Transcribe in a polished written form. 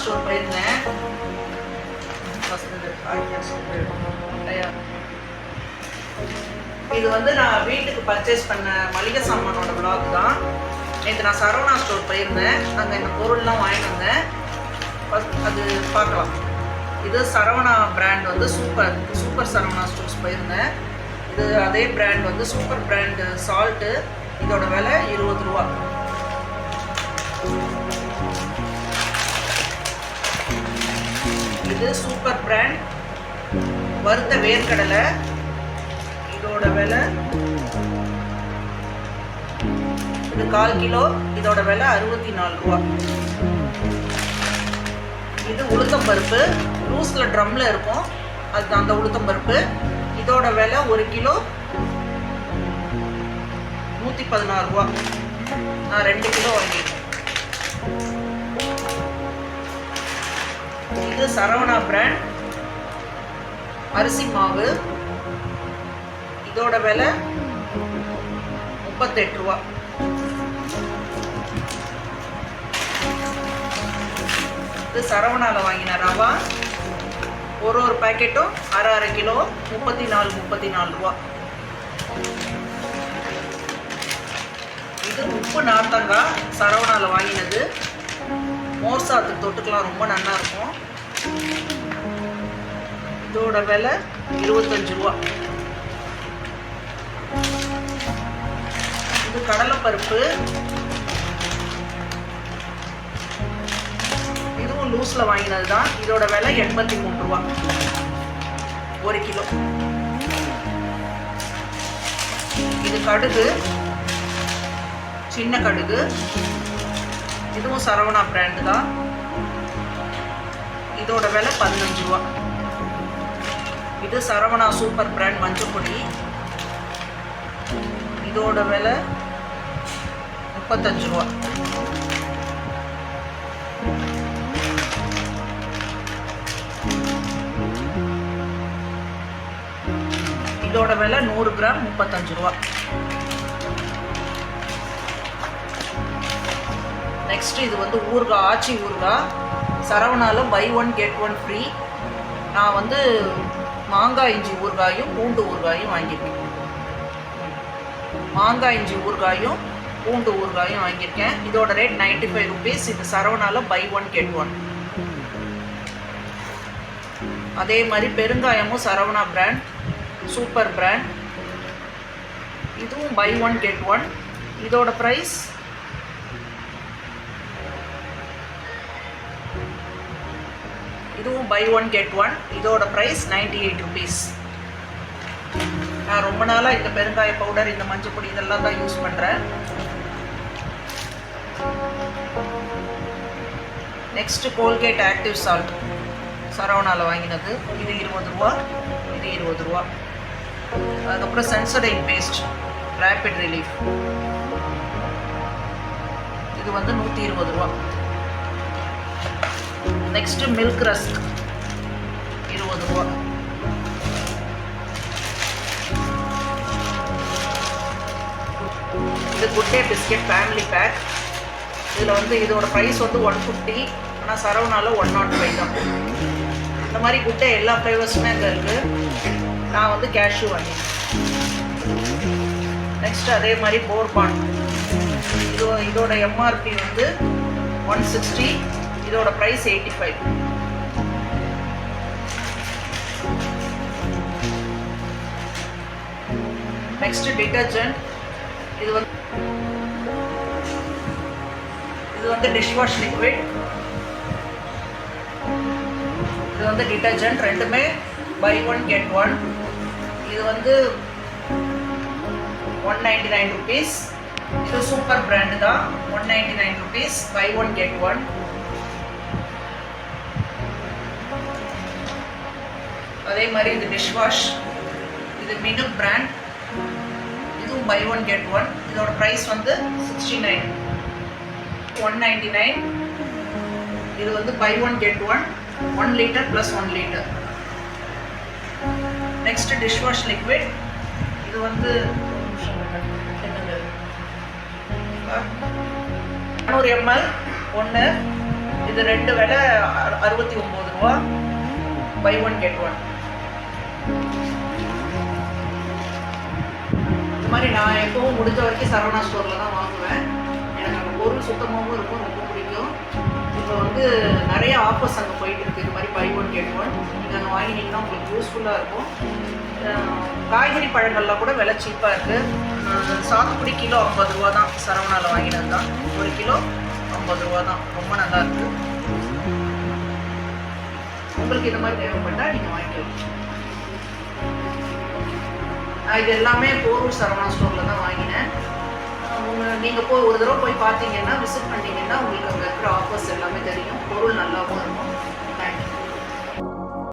Store போயிருந்தேன். இது வந்து நான் வீட்டுக்கு பர்ச்சேஸ் பண்ண மளிகை சாமானோட விளாக் தான். நேற்று நான் சரவணா ஸ்டோர் போயிருந்தேன். அங்கே இந்த பொருள்லாம் வாங்கிட்டு வந்தேன். அது பார்க்கலாம். இது சரவணா பிராண்ட் வந்து சூப்பர் சரவணா ஸ்டோர்ஸ் போயிருந்தேன். இது அதே பிராண்ட் வந்து சூப்பர் பிராண்ட் சால்ட்டு. இதோட விலை 20 ரூபா. இது சூப்பர் பிராண்ட் வறுத்த வேர்க்கடலை. இதோட விலை இது 1/4 கிலோ. இதோட விலை 64 ரூபா. இது உளுத்தம்பருப்பு லூஸில் ட்ரம்மில் இருக்கும். அது அந்த உளுத்தம்பருப்பு. இதோட விலை 1 கிலோ 116 ரூபா. நான் 2 கிலோ வாங்கியிருக்கேன். இது சரவணா பிராண்ட் அரிசி மாவு. இதோட விலை 38 ரூபா. இது சரவணாவில் வாங்கின ரவா. ஒரு பேக்கெட்டும் அரை கிலோ 34 ரூபா. இது உப்பு நார்த்தங்காய் சரவணாவில் வாங்கினது. மோர் சாத்துக்கு தொட்டுக்கலாம், ரொம்ப நல்லா இருக்கும். இதோட விலை 25 ரூபா. இது கடலைப்பருப்பு. இதுவும் லூஸில் வாங்கினது தான். இதோட விலை 83 ரூபா 1 கிலோ. இது கடுகு, சின்ன கடுகு. இதுவும் சரவணா பிராண்டு தான். இதோட விலை 15 ரூபா. இது சரவணா சூப்பர் பிராண்ட் மஞ்சள் பொடி. இதோட விலை 35 ரூபா. இதோட விலை 100 கிராம் 35 ரூபா. நெக்ஸ்ட் இது வந்து ஊறுகாய், ஆச்சி ஊறுகாய். சரவணாவில் பை 1 கெட் 1 ஃப்ரீ. நான் வந்து மாங்காய் இஞ்சி ஊறுகாயும் பூண்டு ஊறுகாயும் வாங்கியிருக்கேன். மாங்காய் இஞ்சி ஊறுகாயும் பூண்டு ஊறுகாயும் வாங்கியிருக்கேன். இதோட ரேட் 95 ருபீஸ். இது சரவணாவில் பை 1 கெட் 1. அதே மாதிரி பெருங்காயமும் சரவணா பிராண்ட் சூப்பர் பிராண்ட். இதுவும் பை 1 கெட் 1. இதோட ப்ரைஸ் இதுவும் பை 1 கெட் 1. இதோட ப்ரைஸ் 98 ருபீஸ். நான் ரொம்ப நாளாக இந்த பெருங்காய பவுடர், இந்த மஞ்சள் பொடி இதெல்லாம் தான் யூஸ் பண்ணுறேன். நெக்ஸ்ட்டு கோல்கேட் ஆக்டிவ் சால்ட் சரவணாவில் வாங்கினது. இது 20 ரூபா. இது 20 ரூபா. அதுக்கப்புறம் சென்சடைன் பேஸ்ட் ரேபிட் ரிலீஃப். இது வந்து 120 ரூபா. நெக்ஸ்ட் மில்க் ரஸ்க் 20 ரூபா. இது good day biscuit family pack. இதில் வந்து இதோட ப்ரைஸ் வந்து 150. ஆனால் சரவணாவில் 105 தான். இந்த மாதிரி குட் டே எல்லா ஃப்ளேவர்ஸுமே அங்கே இருக்குது. நான் வந்து கேஷ்யூ வாங்கினேன். நெக்ஸ்ட் அதே மாதிரி போர்பான். இதோட எம்ஆர்பி வந்து 160. இதோட ப்ரைஸ் 85. Next detergent. இது வந்து டிஷ்வாஷ் லிக்விட். இது வந்து டிட்டர்ஜென்ட். ரெண்டுமே பை 1 கெட் 1. இது வந்து 199 ருபீஸ். இது சூப்பர் பிராண்டு தான். 199 ருபீஸ் பை 1 கெட் 1. அதே மாதிரி இது டிஷ்வாஷ். இது மினு பிராண்ட். இதுவும் பை 1 கெட் 1. இதோட ப்ரைஸ் வந்து 69. 199. இது வந்து buy 1 get 1. 1 liter + 1 liter. Next dishwash liquid. இது வந்து 100 ml 1. இது 2 விலை 69 ரூபா. Buy one get one. இந்த மாதிரி நான் எப்பவும் முடிஞ்ச வரைக்கும் சரவணா ஸ்டோரில் தான் வாங்குவேன். எனக்கு அந்த பொருள் சுத்தமாகவும் இருக்கும், ரொம்ப பிடிக்கும். இப்போ வந்து நிறைய ஆஃபர்ஸ் அங்கே போயிட்டு இருக்குது. இது மாதிரி பை ஒன் கெட் ஒன் நீங்கள் அங்கே வாங்கினீங்கன்னா உங்களுக்கு யூஸ்ஃபுல்லாக இருக்கும். காய்கறி பழங்கள்லாம் கூட விலை சீப்பாக இருக்குது. சாத்துக்குடி கிலோ 50 ரூபா தான். சரவணாவில் வாங்கினது தான். 1 கிலோ 50 ரூபா தான். ரொம்ப நல்லா இருக்குது. உங்களுக்கு இந்த மாதிரி தேவைப்பட்டால் நீங்கள் வாங்கிக்கலாம். இது எல்லாமே போரூர் சரவணா ஸ்டோரில் தான் வாங்கினேன். நீங்கள் ஒரு தடவை போய் பார்த்தீங்கன்னா, விசிட் பண்ணிங்கன்னா உங்களுக்கு அங்கே இருக்கிற ஆஃபர்ஸ் எல்லாமே தெரியும். பொருள் நல்லாவும் இருக்கும்.